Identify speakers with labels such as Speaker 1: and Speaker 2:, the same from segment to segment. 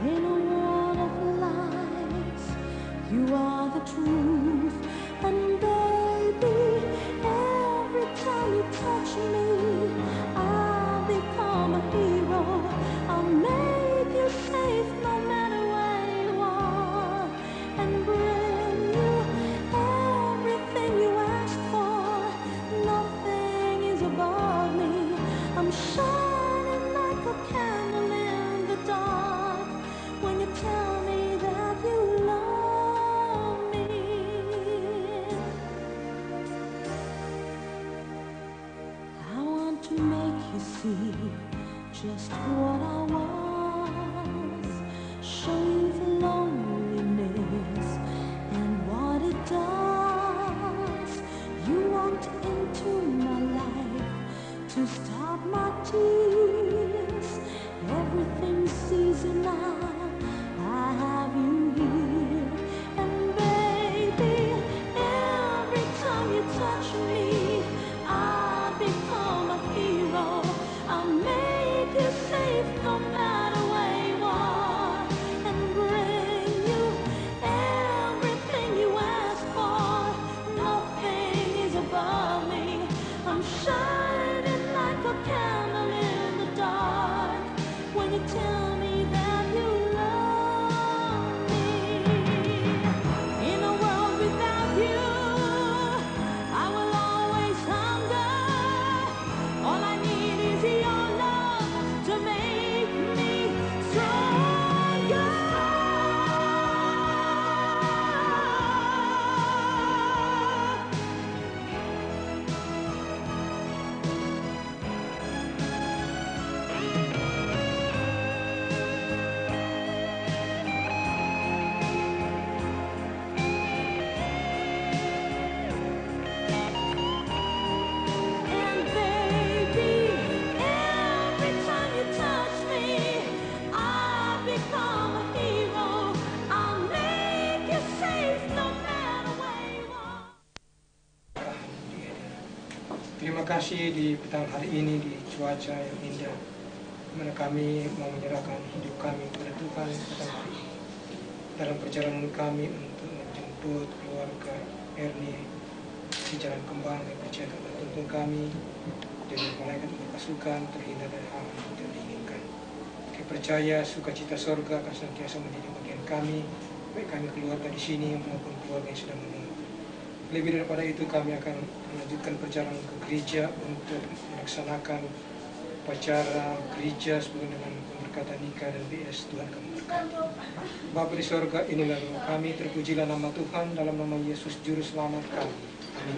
Speaker 1: In a world of lies, you are the truth. And baby, every time you touch me, I'll become a hero. I'll make you safe no matter where you are, and bring you everything you ask for. Nothing is above me. I'm shining like a candle in the dark when you tell me that you love me. I want to make you see just what I was, show you the loneliness and what it does. You walked into my life to stop my tears. Everything's easy now, I have you here. And baby, every time you touch me, I become a hero. I'll make you safe no matter where you are, and bring you everything you ask for. Nothing is above me. I'm shining like a candle in the dark when you tell me that you love me. In a world without you, I will always hunger. All I need is your love to make me stronger. And baby, every time you touch me, I become a hero. I'll make you safe no matter where you are.
Speaker 2: Terima kasih di petang hari ini di cuaca yang indah, mana kami mau menyerahkan hidup kami kepada Tuhan petang hari ini. Dalam perjalanan kami untuk menjemput keluarga Ernie di jalan kembang yang percaya akan tuntun kami dengan malaikat berpasukan terhindar dari hal yang tidak diinginkan. Kami percaya sukacita sorga akan senantiasa menjadi bagian kami, baik kami keluarga di sini maupun keluarga yang sedang menunggu. Lebih daripada itu, kami akan melanjutkan perjalanan ke gereja untuk melaksanakan upacara gereja sebelum dengan pemberkatan nikah dan BS. Tuhan kami berkati. Bapa di sorga, inilah doa kami, terpujilah nama Tuhan, dalam nama Yesus Juru Selamat kami.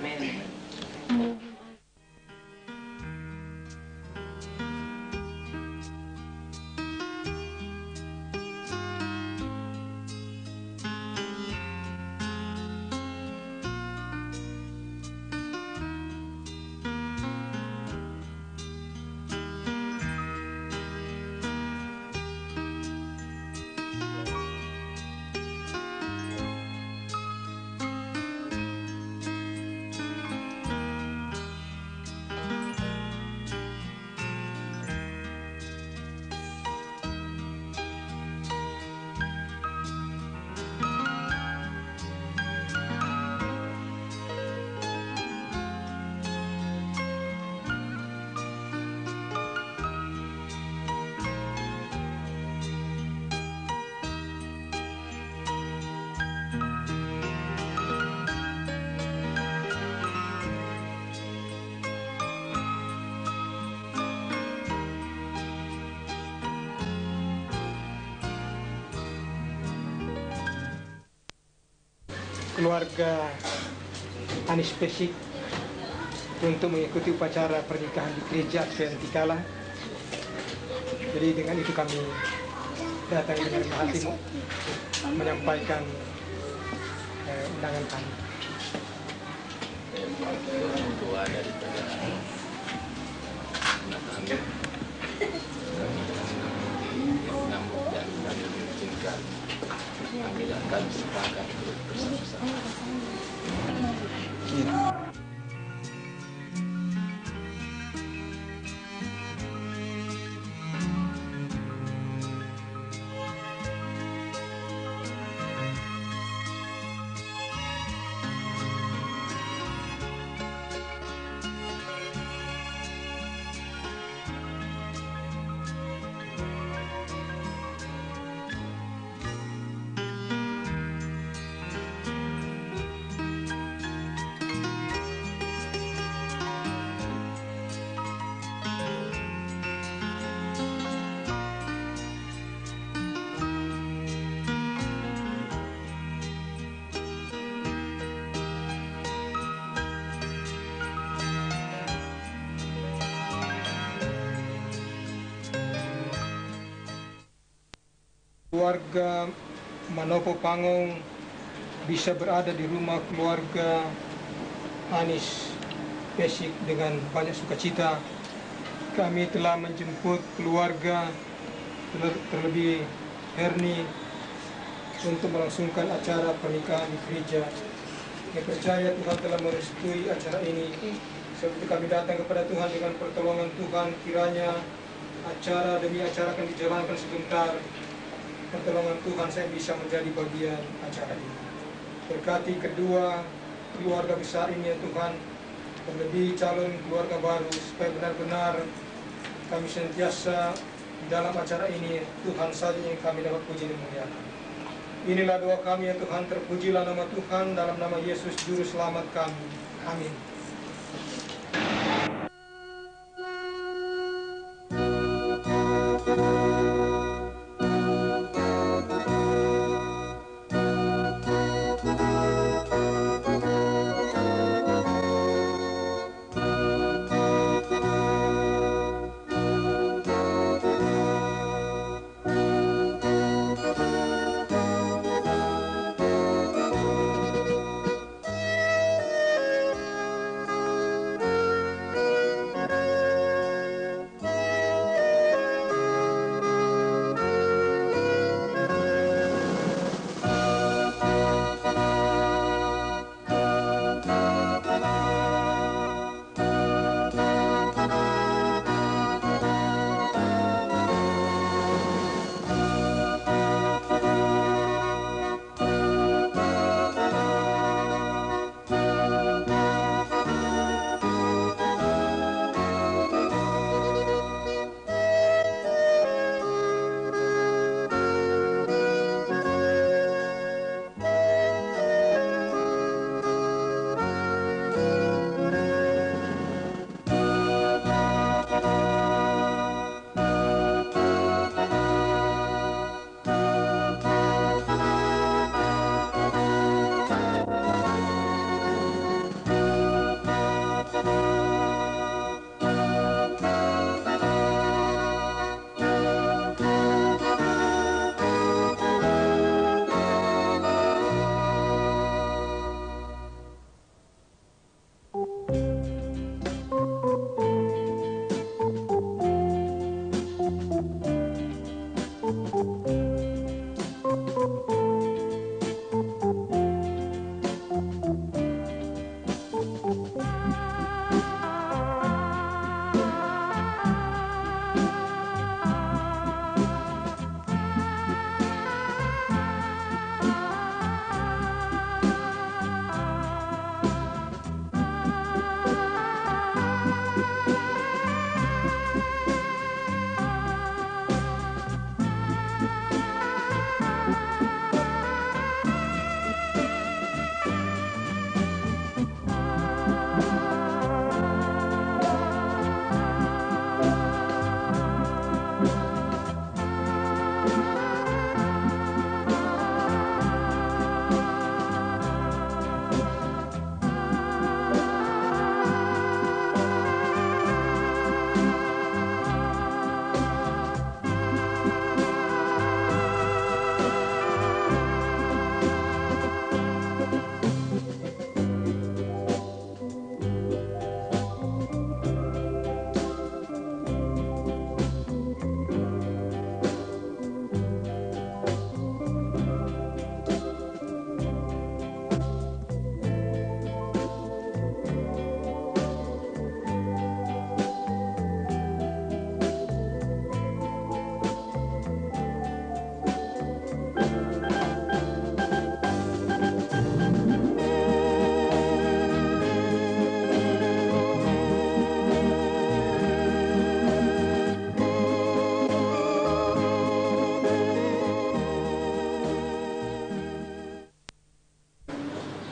Speaker 2: Amin. Keluarga Anis Pesik untuk mengikuti upacara pernikahan di gereja Advent Tikala. Jadi dengan itu kami datang dengan hati menyampaikan undangan kami.
Speaker 3: Doa daripada anak kami menyambut dan kami mengizinkan kami akan sepakat untuk bersama-sama.
Speaker 2: Keluarga Manopo Pangong bisa berada di rumah keluarga Anis Pesik dengan banyak sukacita. Kami telah menjemput keluarga, terlebih Herni, untuk melangsungkan acara pernikahan di gereja. Kami percaya Tuhan telah merestui acara ini. Seperti kami datang kepada Tuhan dengan pertolongan Tuhan, kiranya acara demi acara akan dijalankan sebentar. Pertolongan Tuhan saya bisa menjadi bagian acara ini. Berkati kedua keluarga besar ini ya Tuhan, terlebih calon keluarga baru, supaya benar-benar kami senantiasa di dalam acara ini Tuhan saja yang kami dapat puji dan muliakan. Inilah doa kami ya Tuhan, terpujilah nama Tuhan dalam nama Yesus Juru Selamat kami. Amin.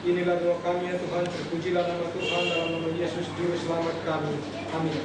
Speaker 2: Inilah doa kami ya Tuhan, terpujilah nama Tuhan dalam nama Yesus Juru Selamat kami. Amin.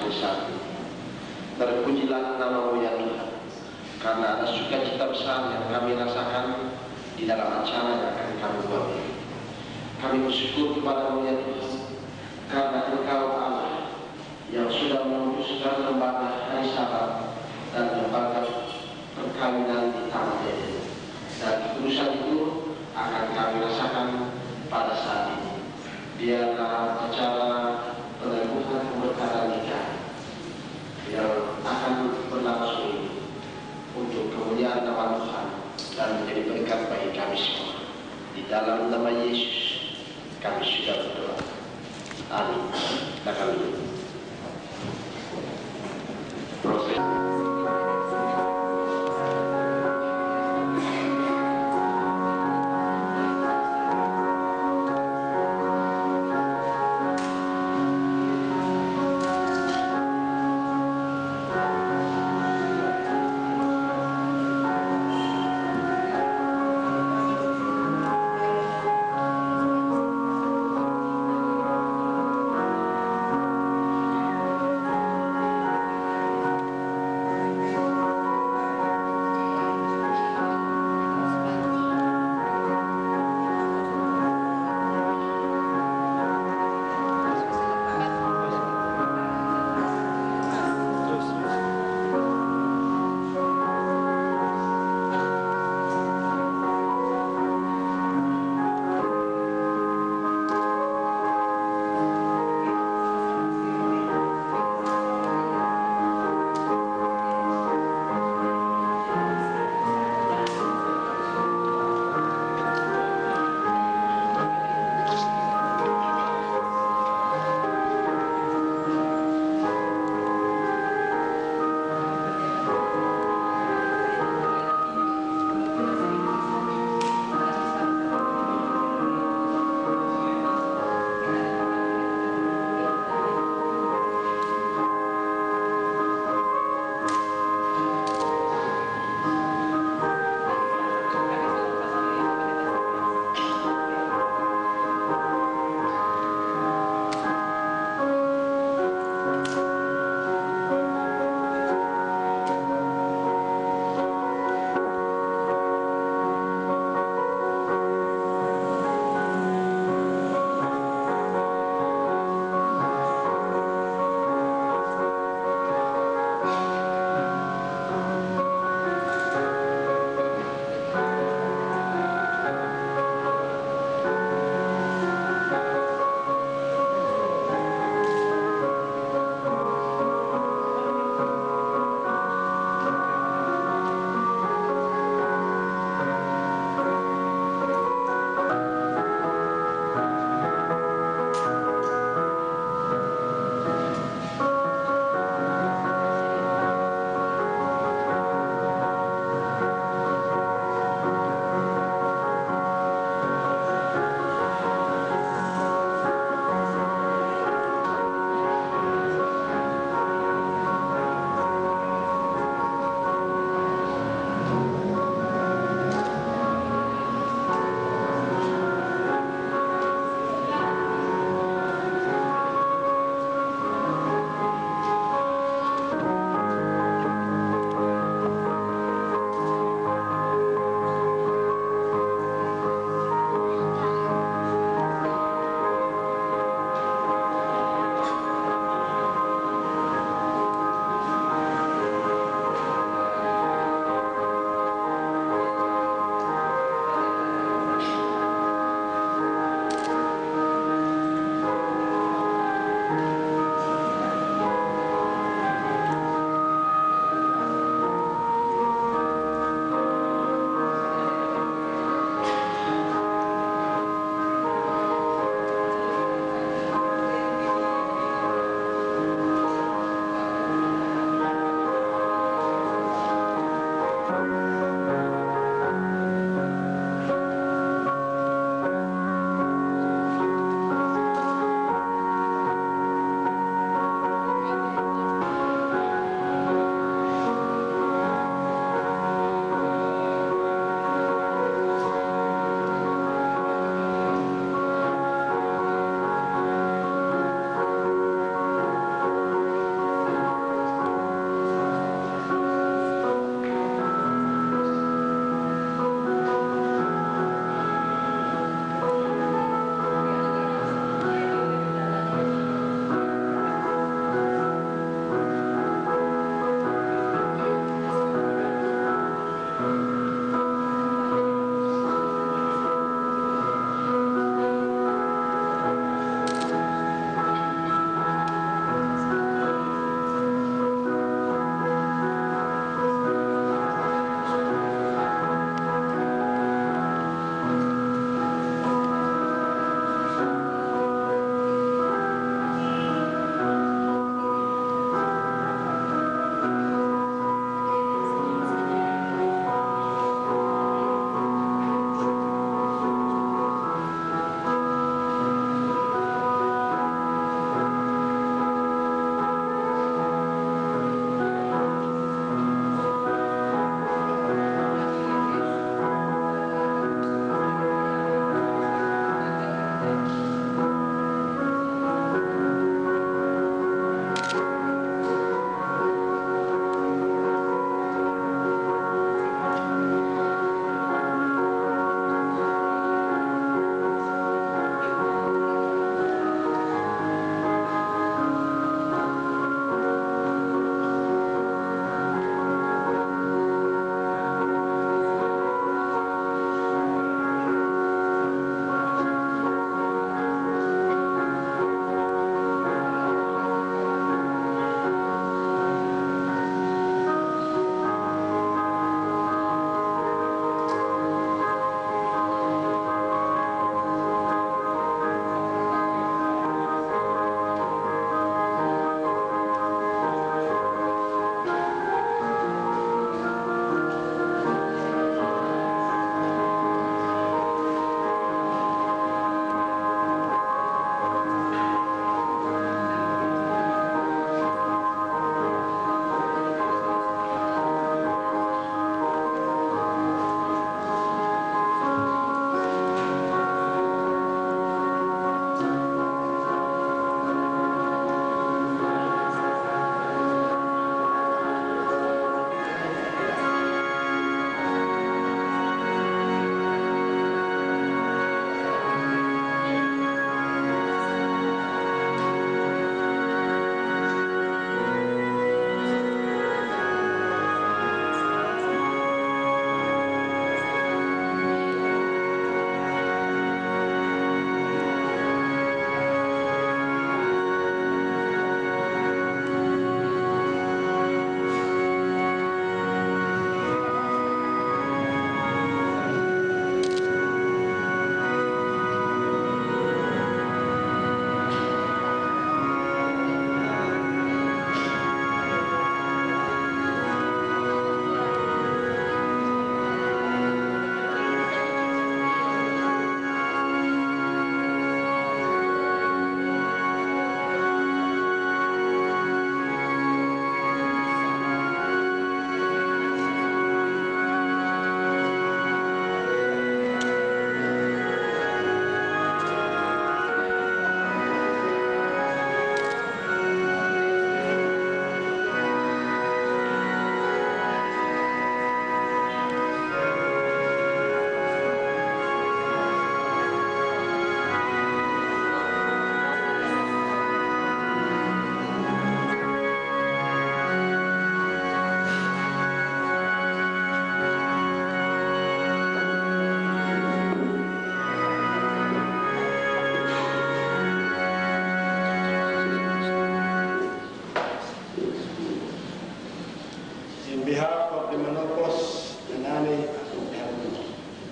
Speaker 4: sampai saat ini. Terpujilah nama-Mu ya Tuhan, karena ada sukacita besar yang kami rasakan di dalam acara yang akan kami buat ini. Kami bersyukur kepada-Mu ya Tuhan, karena Engkau Allah yang sudah memutuskan lembaga hari Sabat dan lembaga perkawinan di Taman Eden. Dan keputusan itu akan kami rasakan pada saat ini. Biarlah acara peneguhan perkara nikah yang akan berlangsung ini untuk kemuliaan nama Tuhan dan menjadi berkat bagi kami semua. Di dalam nama Yesus kami sudah berdoa. Amin. Silakan dulu. Proses.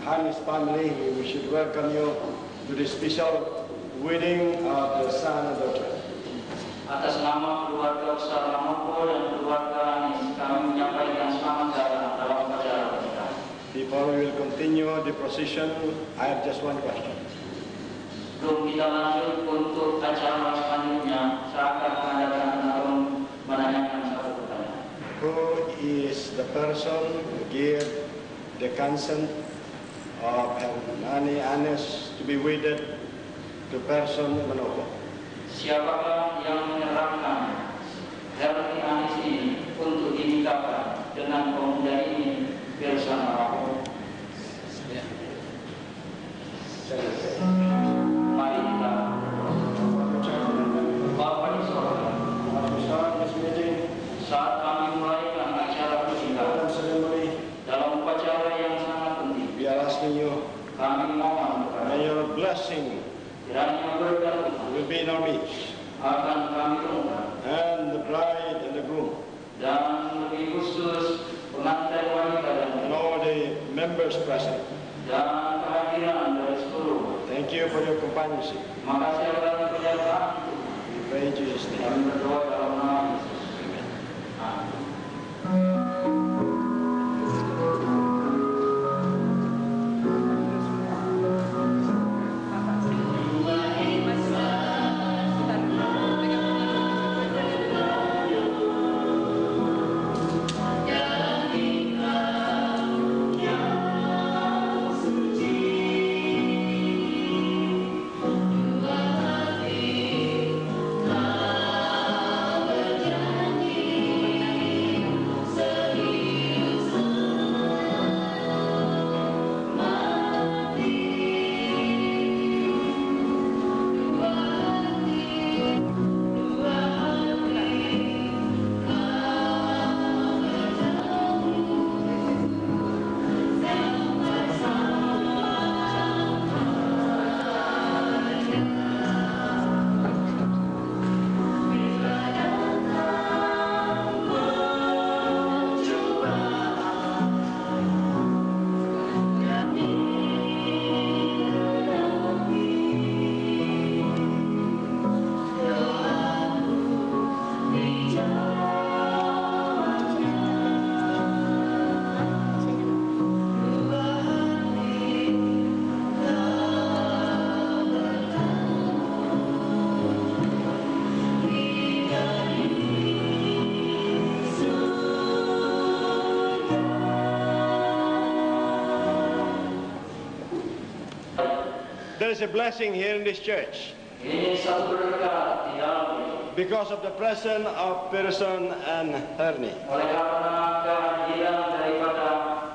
Speaker 5: Han's family, we should welcome you to the special wedding of the son and daughter.
Speaker 6: Atas nama keluarga besar Lamopo dan keluarga Anis, kami menyampaikan selamat datang dalam upacara pernikahan.
Speaker 5: Before we will continue the procession, I have just one question.
Speaker 6: Sebelum kita lanjut untuk acara selanjutnya, saya akan mengadakan atau menanyakan satu pertanyaan.
Speaker 5: Who is the person who gave the consent of Nani Anis to be wedded to person Manopo?
Speaker 6: Siapakah yang menyerahkan Herni Anis ini untuk dinikahkan dengan pemuda ini bersama Lamopo? Mari kita Bapak di sorga, saat kami mulaikan acara pernikahan dalam upacara yang sangat penting,
Speaker 5: We are asking you,
Speaker 6: kami mohon
Speaker 5: may
Speaker 6: kepada
Speaker 5: your blessing
Speaker 6: kiranya berkat Tuhan
Speaker 5: will be in our midst,
Speaker 6: akan kami temukan,
Speaker 5: and the bride and the groom,
Speaker 6: dan lebih khusus pengantin wanita
Speaker 5: and all the members present.
Speaker 6: dan kehadiran dari seluruh.
Speaker 5: Thank you for your companionship.
Speaker 6: Terima kasih atas penyertaan itu.
Speaker 5: We pray in Jesus' name.
Speaker 6: Kami berdoa dalam nama Yesus. Amin.
Speaker 5: There is a blessing here in this church
Speaker 6: Ini satu berkat di dalam ini.
Speaker 5: because of the presence of Pearson and Hernie.
Speaker 6: Oleh karena kehadiran daripada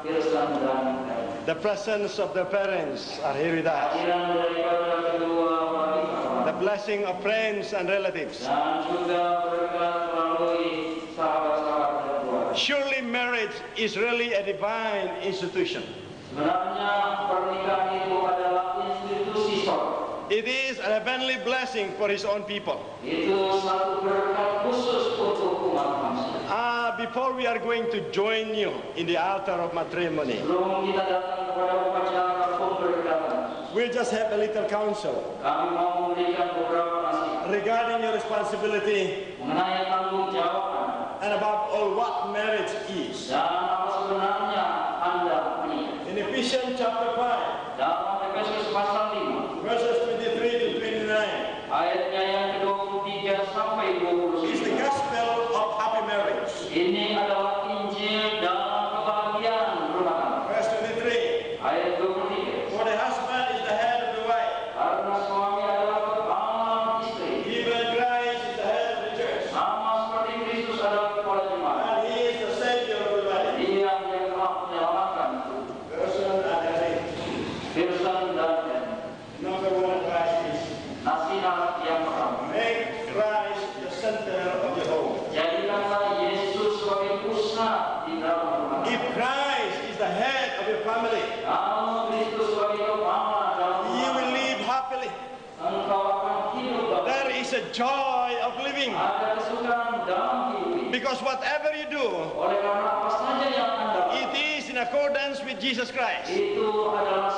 Speaker 6: Pearson dan Hernie.
Speaker 5: The presence of the parents are here with us.
Speaker 6: Kehadiran daripada kedua wanita.
Speaker 5: The blessing of friends and relatives.
Speaker 6: Dan juga berkat melalui sahabat-sahabat dan keluarga.
Speaker 5: Surely marriage is really a divine institution.
Speaker 6: Sebenarnya pernikahan itu adalah institusi sorga.
Speaker 5: It is a heavenly blessing for his own people.
Speaker 6: Itu satu berkat khusus untuk umat manusia.
Speaker 5: Before we are going to join you in the altar of matrimony,
Speaker 6: Sebelum kita datang kepada upacara pemberkatan,
Speaker 5: we'll just have a little counsel
Speaker 6: kami mau memberikan beberapa nasihat
Speaker 5: regarding your responsibility
Speaker 6: mengenai tanggung jawab
Speaker 5: and above all what marriage is.
Speaker 6: dan apa sebenarnya Anda menikah.
Speaker 5: In Ephesians chapter 5,
Speaker 6: Dalam Efesus pasal 5,
Speaker 5: verses 23 to 29,
Speaker 6: ayatnya yang ke-23 sampai
Speaker 5: is the
Speaker 6: 29.
Speaker 5: gospel of happy marriage.
Speaker 6: Ini adalah Injil dalam kebahagiaan rumah tangga.
Speaker 5: Verse 23,
Speaker 6: Ayat 23.
Speaker 5: for the husband is the head of the wife,
Speaker 6: Karena suami adalah kepala istri,
Speaker 5: even Christ is the head of the church,
Speaker 6: sama seperti Kristus adalah kepala jemaat.
Speaker 5: and he is the savior of the body.
Speaker 6: Dia yang telah menyelamatkan
Speaker 5: Person and Hernie.
Speaker 6: Pearson dan Hernie.
Speaker 5: Number one advice is
Speaker 6: Nasihat yang pertama,
Speaker 5: make Christ the center of the home.
Speaker 6: jadikanlah Yesus sebagai pusat di dalam rumah
Speaker 5: If
Speaker 6: tangga.
Speaker 5: Christ is the head of your family,
Speaker 6: Kalau Kristus sebagai kepala dalam
Speaker 5: you
Speaker 6: rumah
Speaker 5: will
Speaker 6: tangga,
Speaker 5: live happily.
Speaker 6: engkau akan hidup bahagia.
Speaker 5: There is a joy of living.
Speaker 6: Ada kesukaan dalam hidup ini.
Speaker 5: Because whatever you do,
Speaker 6: Oleh karena apa saja yang Anda lakukan,
Speaker 5: it is in accordance with Jesus Christ.
Speaker 6: itu adalah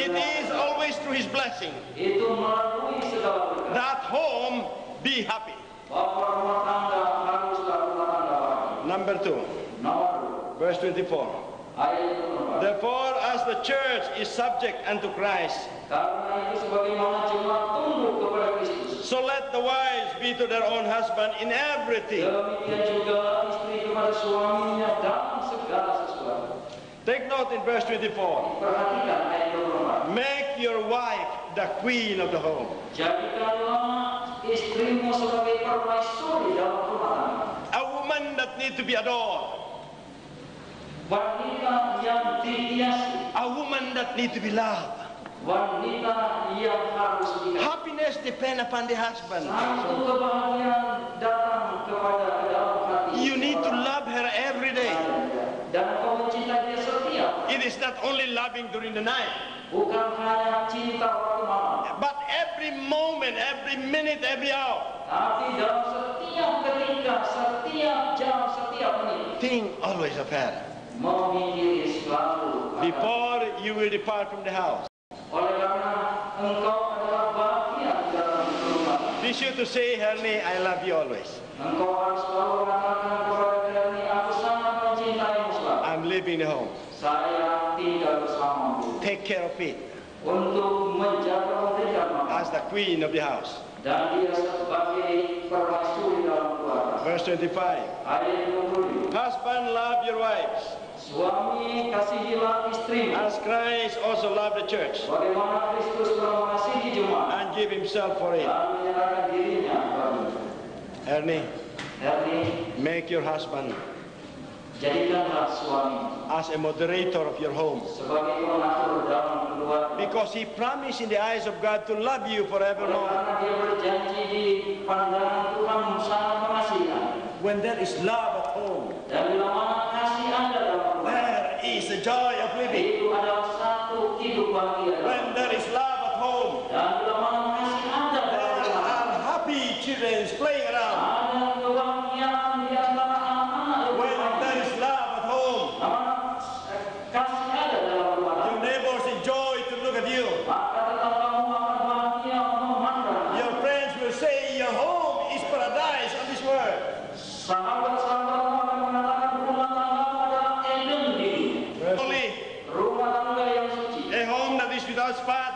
Speaker 5: It is always through His blessing.
Speaker 6: Itu melalui segala berkat.
Speaker 5: That home be happy.
Speaker 6: Bahwa rumah tangga haruslah rumah tangga bahagia.
Speaker 5: Number 2,
Speaker 6: Nomor 2,
Speaker 5: verse 24.
Speaker 6: ayat 24.
Speaker 5: Therefore, as the church is subject unto Christ,
Speaker 6: Karena itu sebagaimana jemaat tunduk kepada Kristus,
Speaker 5: so let the wives be to their own husband in everything.
Speaker 6: demikian juga istri kepada suaminya dalam segala sesuatu.
Speaker 5: Take note in verse 24.
Speaker 6: Perhatikan ayat 24.
Speaker 5: Make your wife the queen of the home.
Speaker 6: Jadikanlah istrimu sebagai permaisuri dalam rumah tangga.
Speaker 5: A woman that need to be adored.
Speaker 6: Wanita yang dihiasi,
Speaker 5: A woman that need to be loved.
Speaker 6: wanita yang harus dikasihi.
Speaker 5: Happiness depend upon the husband.
Speaker 6: Satu kebahagiaan datang kepada dalam hati.
Speaker 5: You need to love her every day.
Speaker 6: Dan kau mencintai dia setiap.
Speaker 5: It is not only loving during the night,
Speaker 6: Bukan hanya cinta waktu malam,
Speaker 5: but every moment, every minute, every hour.
Speaker 6: tapi dalam setiap ketika, setiap jam, setiap menit.
Speaker 5: Think always of her.
Speaker 6: Memikiri selalu.
Speaker 5: Before you will depart from the house.
Speaker 6: Oleh karena engkau adalah bagian dalam rumah.
Speaker 5: Be sure to say, Hernie, I love you always.
Speaker 6: Engkau harus selalu mengatakan kepada diri, aku sangat mencintaimu selalu.
Speaker 5: I'm leaving the home.
Speaker 6: Saya tinggal bersamamu
Speaker 5: Take care of it
Speaker 6: untuk menjaga memberikan makan.
Speaker 5: as the queen of the house.
Speaker 6: Dan dia sebagai permaisuri dalam keluarga.
Speaker 5: Verse 25.
Speaker 6: Ayat 20.
Speaker 5: Husband, love your wives,
Speaker 6: Suami, kasihilah istrimu.
Speaker 5: as Christ also loved the church
Speaker 6: Bagaimana Kristus telah mengasihi jemaat
Speaker 5: and give himself for it.
Speaker 6: dan menyerahkan dirinya bagi.
Speaker 5: Ernie,
Speaker 6: Ernie,
Speaker 5: make your husband
Speaker 6: jadikanlah suami
Speaker 5: as a moderator of your home,
Speaker 6: sebagai pengatur dalam keluarga.
Speaker 5: because he promised in the eyes of God to love you forevermore.
Speaker 6: Karena dia berjanji di pandangan Tuhan sangat mengasihi.
Speaker 5: When there is love at home,
Speaker 6: Dan bila mana kasih ada dalam keluarga,
Speaker 5: there is the joy of living.
Speaker 6: itu adalah satu hidup bahagia.
Speaker 5: When there is love at home,
Speaker 6: Dan bila mana kasih ada dalam
Speaker 5: there
Speaker 6: keluarga,
Speaker 5: are happy children playing around.
Speaker 6: ada kebahagiaan di antara anak-anak.
Speaker 5: When there is love at home,
Speaker 6: Kasih ada dalam keluarga,
Speaker 5: your neighbors enjoy to look at you.
Speaker 6: maka tetanggamu akan bahagia memandang.
Speaker 5: Your friends will say your home is paradise on this world.
Speaker 6: Sahabat-sahabatmu akan mengatakan rumah tanggamu adalah Eden di dunia.
Speaker 5: Only
Speaker 6: Rumah tangga yang suci,
Speaker 5: a home that is without spot,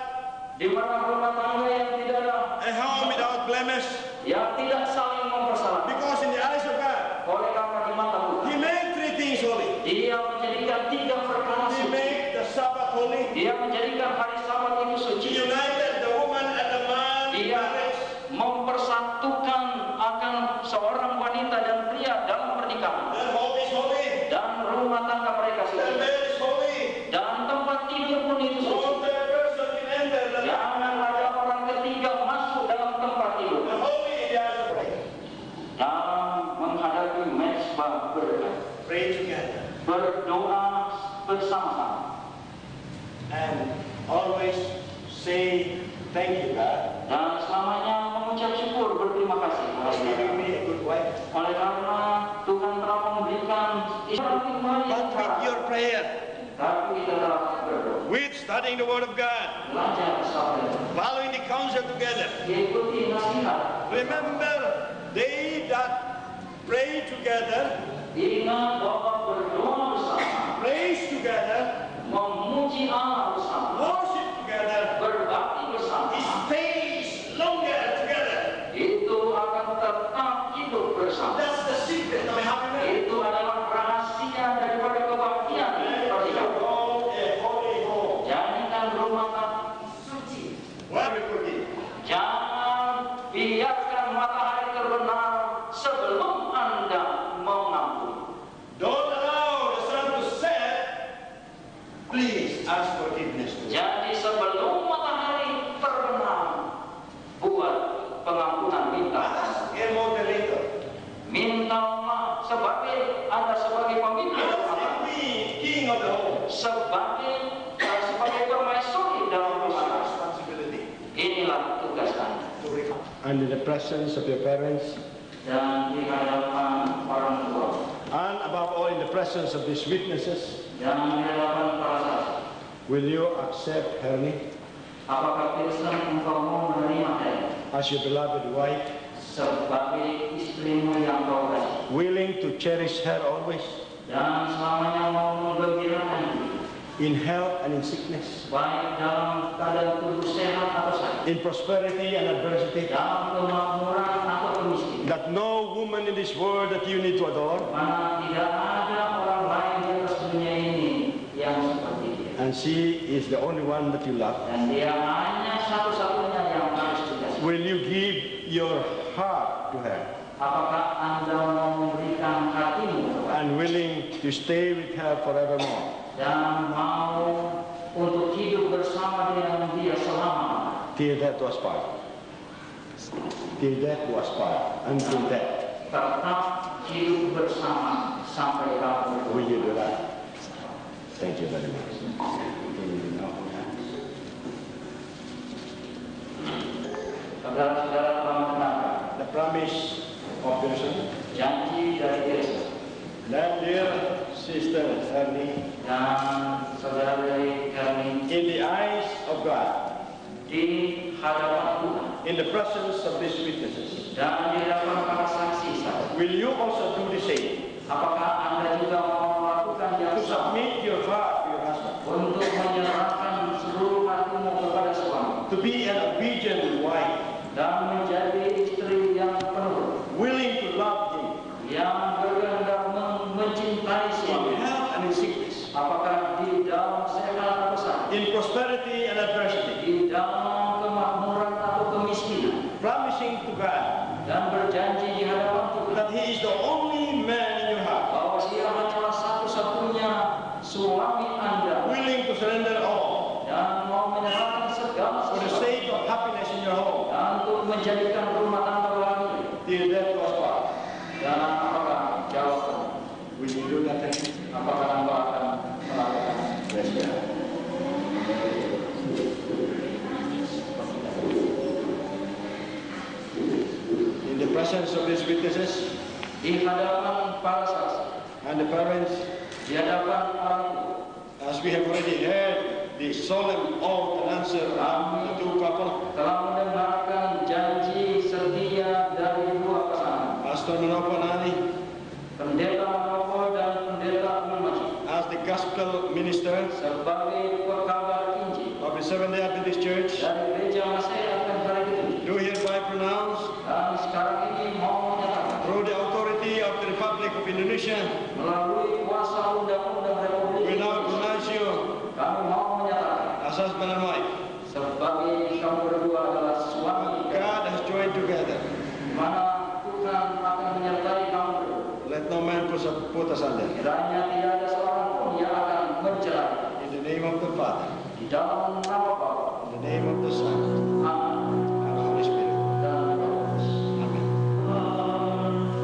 Speaker 6: di mana rumah tangga yang tidak ada,
Speaker 5: a home without blemish.
Speaker 6: yang tidak saling mempersalahkan.
Speaker 5: Because in the eyes of God,
Speaker 6: Oleh karena di mata
Speaker 5: He
Speaker 6: Tuhan,
Speaker 5: made three things holy.
Speaker 6: Dia menjadikan 3 perkara
Speaker 5: He
Speaker 6: suci.
Speaker 5: made the Sabbath holy.
Speaker 6: Dia menjadikan hari Sabat itu
Speaker 5: He
Speaker 6: suci.
Speaker 5: united the woman and the man in
Speaker 6: Dia
Speaker 5: marriage.
Speaker 6: mempersatukan akan seorang wanita dan pria dalam pernikahan.
Speaker 5: Their home is holy.
Speaker 6: Dan rumah tangga mereka
Speaker 5: Their
Speaker 6: suci.
Speaker 5: bed is holy.
Speaker 6: Dan tempat tidur pun itu
Speaker 5: No
Speaker 6: suci.
Speaker 5: third person can enter the
Speaker 6: Jangan ada orang ketiga masuk dalam tempat tidur.
Speaker 5: The holy in the eyes of God.
Speaker 6: Dalam menghadapi mezbah berkat,
Speaker 5: Pray together
Speaker 6: berdoa bersama-sama.
Speaker 5: and always say thank you, God,
Speaker 6: Dan selamanya mengucap syukur berterima kasih
Speaker 5: for giving me a good wife.
Speaker 6: oleh karena Tuhan telah memberikan istri
Speaker 5: But with your prayer,
Speaker 6: tapi kita telah berdoa,
Speaker 5: with studying the Word of God,
Speaker 6: belajar bersama,
Speaker 5: following the counsel together.
Speaker 6: ikuti nasihat.
Speaker 5: Remember, they that pray together,
Speaker 6: Ingat bahwa berdoa bersama,
Speaker 5: praise together,
Speaker 6: memuji Allah bersama,
Speaker 5: worship together,
Speaker 6: berbakti bersama,
Speaker 5: stays longer together.
Speaker 6: itu akan tetap hidup bersama.
Speaker 5: That's the secret of a happy marriage.
Speaker 6: Itu adalah rahasia daripada kebahagiaan pernikahan.
Speaker 5: Oh, a holy home.
Speaker 6: Jadikan rumah tangga suci.
Speaker 5: What we forgive.
Speaker 6: Jangan biarkan matahari terbenam sebelum Anda mengampuni.
Speaker 5: Don't allow the sun to set. Please ask forgiveness.
Speaker 6: Jadi sebelum matahari terbenam, buat pengampunan, minta.
Speaker 5: Ask a moderator.
Speaker 6: Mintalah sebagai Anda sebagai pemimpin
Speaker 5: Ask
Speaker 6: rumah
Speaker 5: the
Speaker 6: tangga,
Speaker 5: queen, king of the home.
Speaker 6: sebagai permaisuri dalam rumah tangga.
Speaker 5: Responsibility.
Speaker 6: Inilah tugas Anda.
Speaker 5: And in the presence of your parents,
Speaker 6: Dan di hadapan orang tua,
Speaker 5: and above all in the presence of these witnesses,
Speaker 6: dan di hadapan para saksi,
Speaker 5: Will you accept Hernie
Speaker 6: Apakah Pearson engkau mau menerima Hernie
Speaker 5: as your beloved wife,
Speaker 6: sebagai istrimu yang kau kasih,
Speaker 5: willing to cherish her always,
Speaker 6: dan selamanya mau menggembirakan
Speaker 5: in health and in sickness,
Speaker 6: baik dalam keadaan tubuh sehat atau sakit,
Speaker 5: in prosperity and adversity,
Speaker 6: dalam kemakmuran atau kemiskinan,
Speaker 5: that no woman in this world that you need to adore,
Speaker 6: mana tidak ada orang lain di atas dunia ini yang seperti dia,
Speaker 5: and she is the only one that you love.
Speaker 6: dan dia hanya satu-satunya yang harus dikasih.
Speaker 5: Will you give your heart to her
Speaker 6: Apakah Anda mau memberikan hatimu
Speaker 5: and willing to stay with her forevermore?
Speaker 6: dan mau untuk hidup bersama dengan dia selama
Speaker 5: Till death do us part. Till death do us part. Until death.
Speaker 6: tetap hidup bersama sampai kamu
Speaker 5: Will you do that? Thank you very much.
Speaker 6: Saudara-saudara telah mendengarkan
Speaker 5: The promise of Pearson.
Speaker 6: janji dari Yesus
Speaker 5: That dear sister Hernie,
Speaker 6: dan saudara dari kami
Speaker 5: in the eyes of God,
Speaker 6: di hadapan Tuhan
Speaker 5: in the presence of these witnesses,
Speaker 6: dan di hadapan para saksi-saksi.
Speaker 5: will you also do the same?
Speaker 6: Apakah Anda juga mau melakukan yang
Speaker 5: To
Speaker 6: sama
Speaker 5: submit your heart to your husband,
Speaker 6: untuk menyerahkan seluruh hatimu kepada suami
Speaker 5: to be an obedient wife,
Speaker 6: dan menjadi istri yang penuh,
Speaker 5: willing to love him
Speaker 6: yang berkehendak mencintai
Speaker 5: in
Speaker 6: suami,
Speaker 5: health and in sickness,
Speaker 6: apakah di dalam sehat atau sakit,
Speaker 5: in prosperity and adversity,
Speaker 6: di dalam kemakmuran atau kemiskinan,
Speaker 5: promising to God
Speaker 6: dan berjanji di hadapan Tuhan
Speaker 5: that he is the only man in your heart,
Speaker 6: bahwa dia hanyalah satu-satunya suami Anda
Speaker 5: willing to surrender all
Speaker 6: dan mau menyerahkan segala
Speaker 5: for the
Speaker 6: sesuatu
Speaker 5: sake of happiness in your home,
Speaker 6: dan untuk menjadikan rumah tangga bahagia.
Speaker 5: till death do us part.
Speaker 6: Dan apakah jawabannya?
Speaker 5: Will you do that thing?
Speaker 6: Apakah Anda akan melakukan?
Speaker 5: Yes, God. In the presence of these witnesses
Speaker 6: Di hadapan para saksi,
Speaker 5: and the parents,
Speaker 6: di hadapan orang tua,
Speaker 5: as we have already heard the solemn oath and answer of the two couple,
Speaker 6: telah mendengarkan janji setia dari dua pasangan,
Speaker 5: Pastor Manopo Nani,
Speaker 6: Pendeta Manopo dan Pendeta Muhammad,
Speaker 5: as the gospel minister
Speaker 6: sebagai pekabar Injil
Speaker 5: of the Seventh-day Adventist Church,
Speaker 6: dari Gereja Masih Advent Hari Ketujuh,
Speaker 5: do hereby pronounce
Speaker 6: dan sekarang ini mau menyatakan
Speaker 5: through the authority of the Republic of Indonesia,
Speaker 6: melalui kuasa undang-undang Republik
Speaker 5: we now
Speaker 6: Indonesia,
Speaker 5: pronounce you
Speaker 6: kami mau menyatakan
Speaker 5: as husband and wife.
Speaker 6: sebagai kamu berdua adalah suami dan
Speaker 5: God has joined together.
Speaker 6: di mana Tuhan akan menyertai kamu berdua.
Speaker 5: Let no man put us under.
Speaker 6: Kiranya tidak ada seorang pun yang akan mencerai.
Speaker 5: In the name of the Father,
Speaker 6: Di dalam nama Bapa,
Speaker 5: in the name of the Son,
Speaker 6: Anak,
Speaker 5: and the Holy Spirit.
Speaker 6: dan Roh Kudus.
Speaker 5: Amen.
Speaker 7: Amen.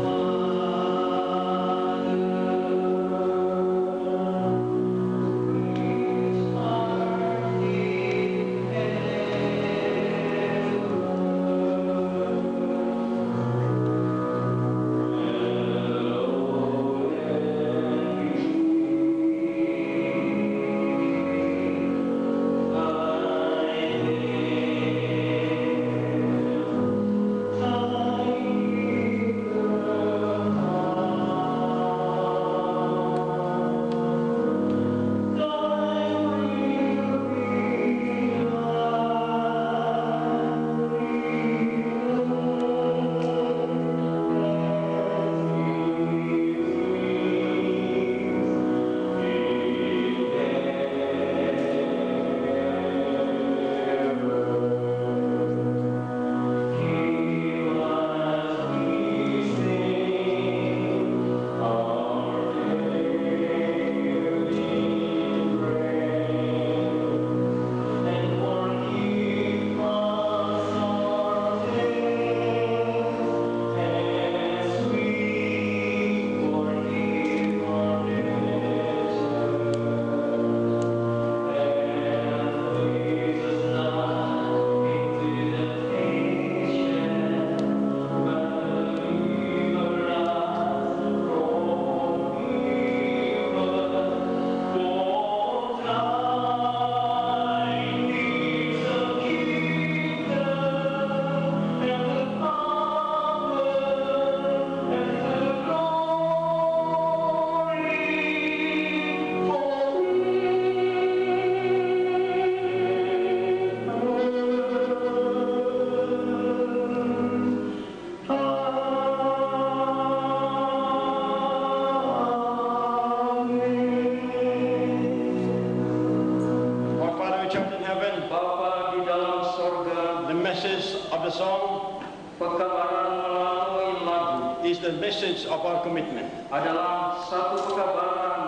Speaker 5: the song
Speaker 6: Pekabaran melalui lagu
Speaker 5: is the message of our commitment.
Speaker 6: adalah satu pekabaran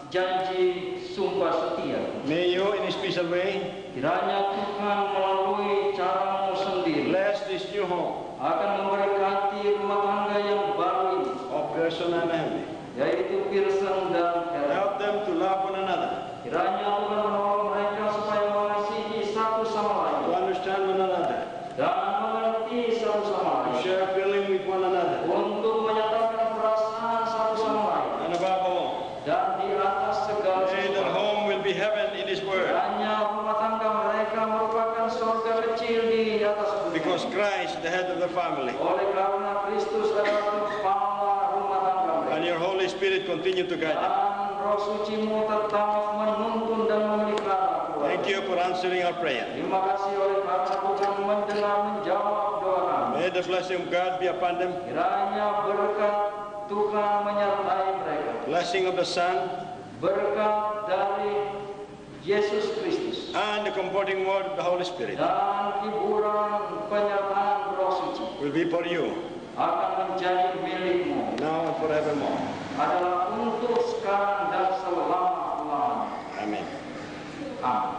Speaker 6: janji sumpah setia.
Speaker 5: May you, in a special way,
Speaker 6: Kiranya Tuhan melalui caramu sendiri
Speaker 5: bless this new home
Speaker 6: akan memberkati rumah tangga yang baru ini,
Speaker 5: of Gerson and Emily.
Speaker 6: yaitu Pearson dan Helen.
Speaker 5: Help them to love one another,
Speaker 6: Kiranya Tuhan menolong mereka supaya mengasihi satu sama lain
Speaker 5: to understand one another,
Speaker 6: dan mengerti satu sama
Speaker 5: to
Speaker 6: lain,
Speaker 5: share feeling with one another,
Speaker 6: untuk menyatakan perasaan satu sama lain,
Speaker 5: and above all,
Speaker 6: dan di atas segala
Speaker 5: may their
Speaker 6: sesuatu.
Speaker 5: home will be heaven in His Word,
Speaker 6: Kiranya rumah tangga mereka merupakan surga kecil di atas bumi.
Speaker 5: because Christ, the head of the family,
Speaker 6: Oleh karena Kristus adalah kepala rumah tangga mereka.
Speaker 5: and your Holy Spirit continue to guide them.
Speaker 6: Dan Roh Suci-Mu tetap menuntun dan memelihara keluarga.
Speaker 5: Thank you for answering our prayer.
Speaker 6: Terima kasih oleh karena Tuhan mendengar menjawab doa kami.
Speaker 5: May the blessing of God be upon them,
Speaker 6: Kiranya berkat Tuhan menyertai mereka.
Speaker 5: blessing of the Son,
Speaker 6: Berkat dari Yesus Kristus
Speaker 5: and the comforting word of the Holy Spirit
Speaker 6: dan hiburan penyertaan Roh Suci
Speaker 5: will be for you
Speaker 6: akan menjadi milikmu,
Speaker 5: now and forevermore.
Speaker 6: adalah untuk sekarang dan selama-lamanya.
Speaker 5: Amen.
Speaker 6: Amin.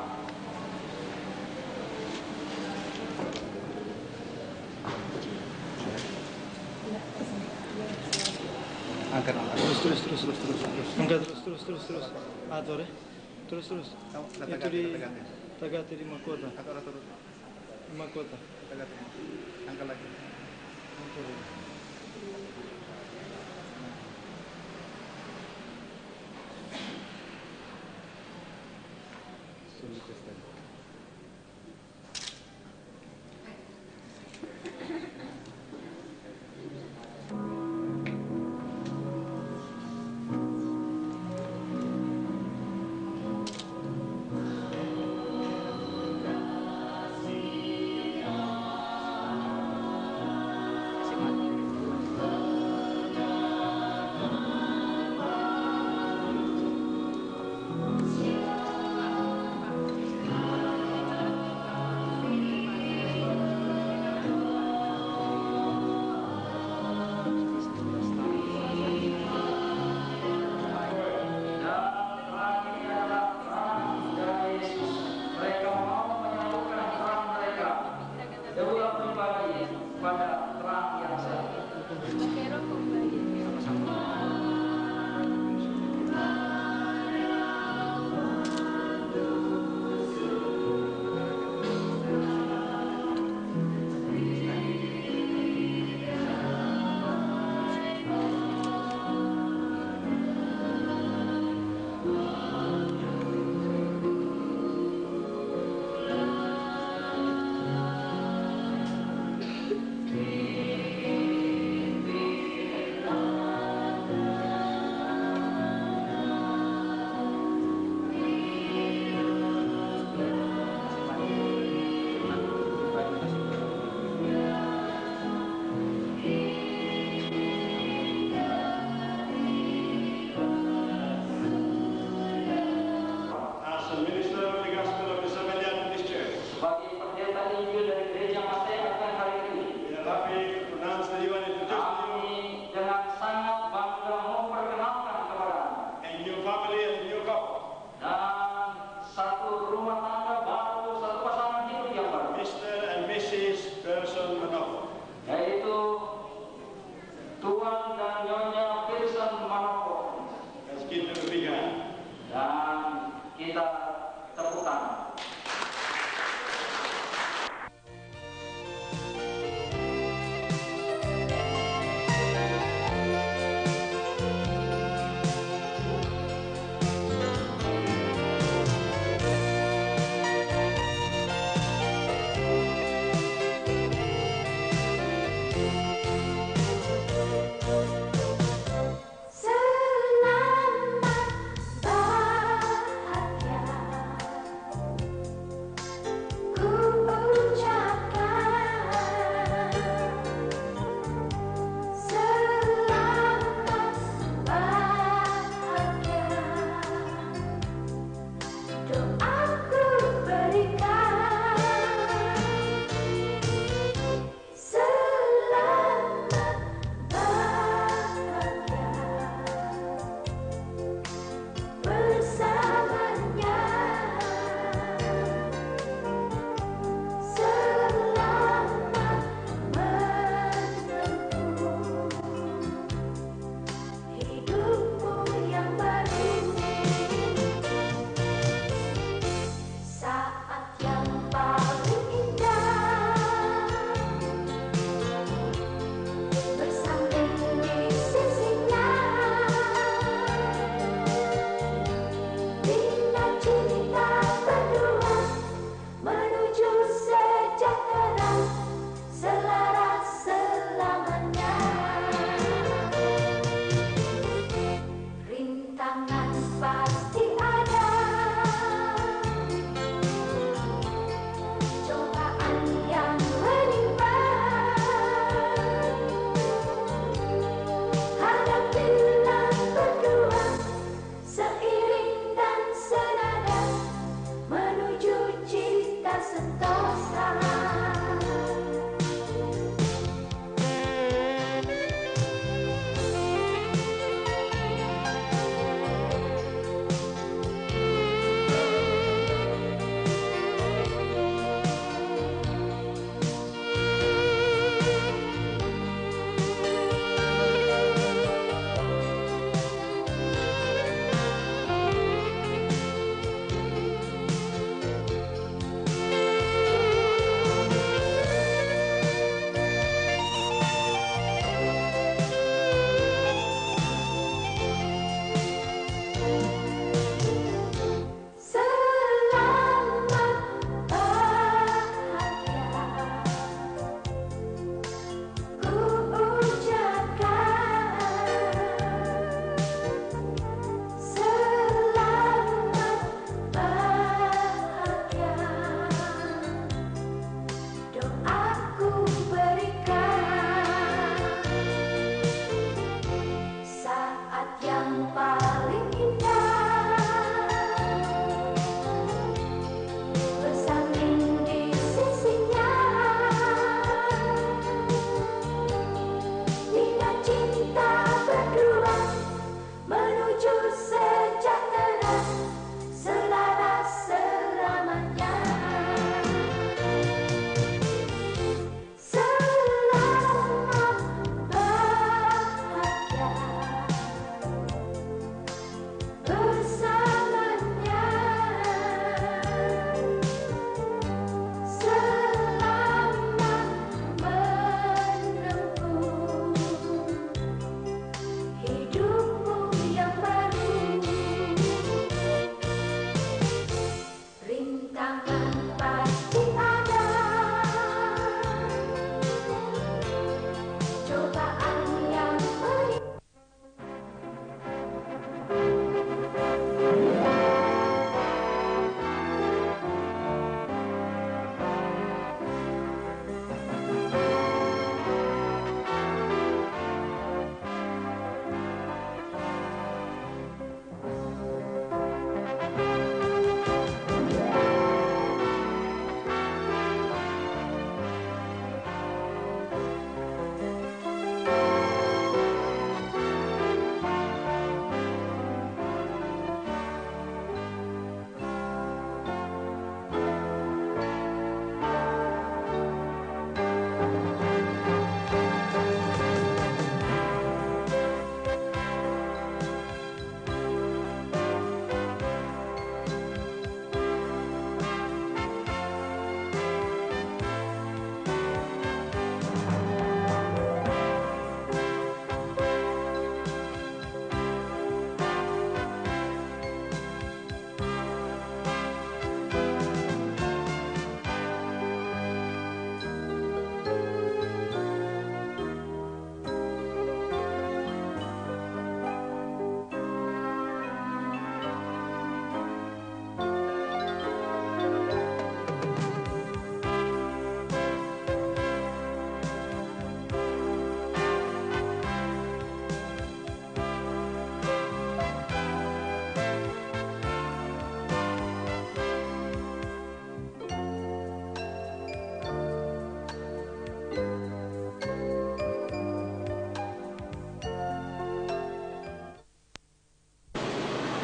Speaker 2: Angkat. Terus. Angkat terus. Atur ya. Terus. Itu di Tagati di mahkota. Di mahkota.
Speaker 7: Angkat lagi.
Speaker 1: sentosa.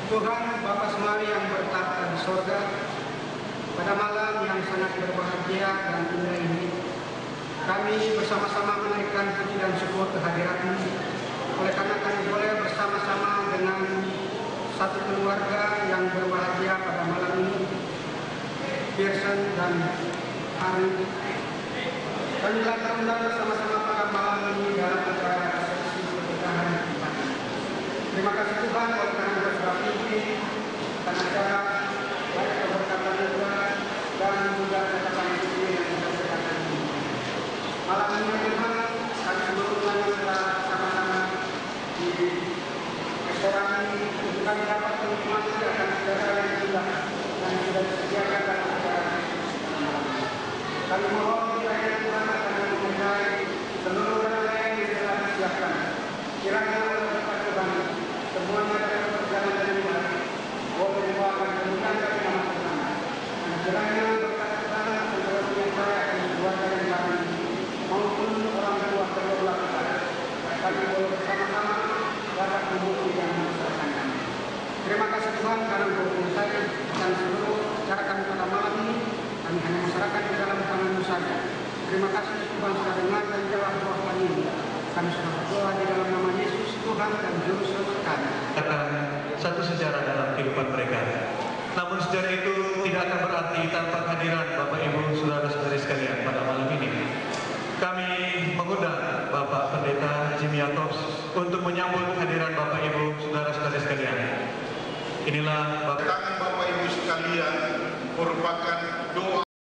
Speaker 2: Tuhan Bapa Semari yang bertahta di sorga, pada malam yang sangat berbahagia dan indah ini, kami bersama-sama menaikkan puji dan syukur kehadiran-Mu, oleh karena kami boleh bersama-sama dengan satu keluarga yang berbahagia pada malam ini, Pearson dan Ari. Kami telah terundang bersama-sama pada malam ini dalam acara resepsi pernikahan kita. Terima kasih Tuhan oleh karena bersurat ini dan acara baik keberkatan Tuhan dan juga ketetapan ini yang kita serahkan ini. Malam ini Tuhan, kami seluruhnya telah sama-sama di restoran ini untuk kami dapat menikmati akan acara yang sudah disediakan dalam acara. Kami mohon kiranya Tuhan akan memberkati seluruh rangkaian yang telah disiapkan. Kiranya oleh berkat Tuhan semuanya dapat berjalan dengan baik. Boleh membawakan kemuliaan dari nama Tuhan. Dan kiranya berkat Tuhan
Speaker 7: Terima kasih Tuhan sudah dengar dan jawab doa kami ini. Kami sudah berdoa di dalam nama Yesus, Tuhan dan Juru Selamat kami.
Speaker 8: Satu sejarah dalam kehidupan mereka. Namun sejarah itu tidak akan berarti tanpa kehadiran Bapak Ibu saudara-saudari sekalian pada malam ini. Kami mengundang Bapak Pendeta Jimmy Yatos untuk menyambut kehadiran Bapak Ibu saudara-saudari sekalian. Inilah Bapak
Speaker 9: Ibu sekalian merupakan doa